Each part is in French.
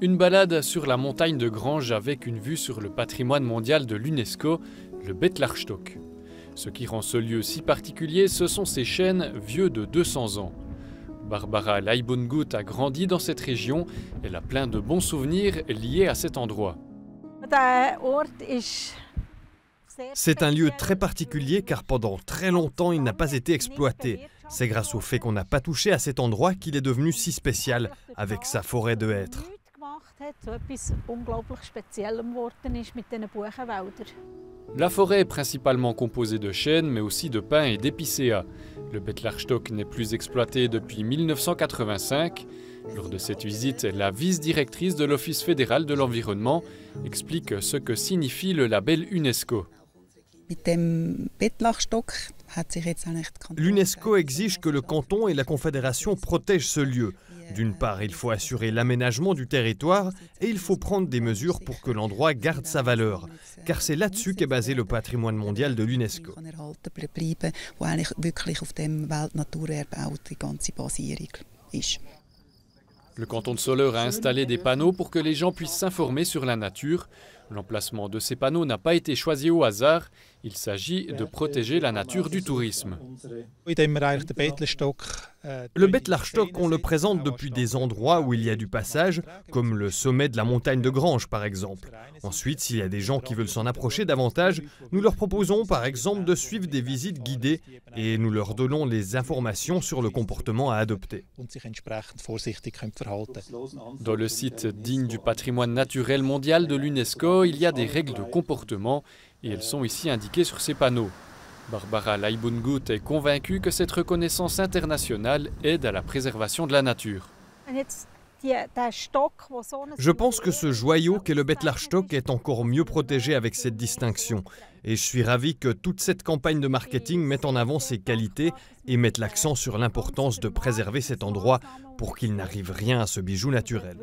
Une balade sur la montagne de Grange avec une vue sur le patrimoine mondial de l'UNESCO, le Bettlarstock. Ce qui rend ce lieu si particulier, ce sont ses chênes vieux de 200 ans. Barbara Leibundgut a grandi dans cette région. Elle a plein de bons souvenirs liés à cet endroit. C'est un lieu très particulier car pendant très longtemps il n'a pas été exploité. C'est grâce au fait qu'on n'a pas touché à cet endroit qu'il est devenu si spécial avec sa forêt de hêtres. La forêt est principalement composée de chênes mais aussi de pins et d'épicéas. Le Bettlarstock n'est plus exploité depuis 1985. Lors de cette visite, la vice-directrice de l'Office fédéral de l'environnement explique ce que signifie le label UNESCO. L'UNESCO exige que le canton et la Confédération protègent ce lieu. D'une part, il faut assurer l'aménagement du territoire et il faut prendre des mesures pour que l'endroit garde sa valeur. Car c'est là-dessus qu'est basé le patrimoine mondial de l'UNESCO. Le canton de Soleure a installé des panneaux pour que les gens puissent s'informer sur la nature. L'emplacement de ces panneaux n'a pas été choisi au hasard. Il s'agit de protéger la nature du tourisme. Le Bettlarstock, on le présente depuis des endroits où il y a du passage, comme le sommet de la montagne de Grange par exemple. Ensuite, s'il y a des gens qui veulent s'en approcher davantage, nous leur proposons par exemple de suivre des visites guidées et nous leur donnons les informations sur le comportement à adopter. Dans le site digne du patrimoine naturel mondial de l'UNESCO, il y a des règles de comportement et elles sont ici indiquées sur ces panneaux. Barbara Leibundgut est convaincue que cette reconnaissance internationale aide à la préservation de la nature. Je pense que ce joyau qu'est le Bettlarstock est encore mieux protégé avec cette distinction. Et je suis ravi que toute cette campagne de marketing mette en avant ses qualités et mette l'accent sur l'importance de préserver cet endroit pour qu'il n'arrive rien à ce bijou naturel.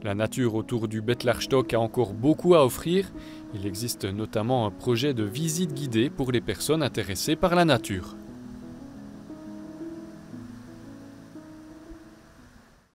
La nature autour du Bettlarstock a encore beaucoup à offrir. Il existe notamment un projet de visite guidée pour les personnes intéressées par la nature.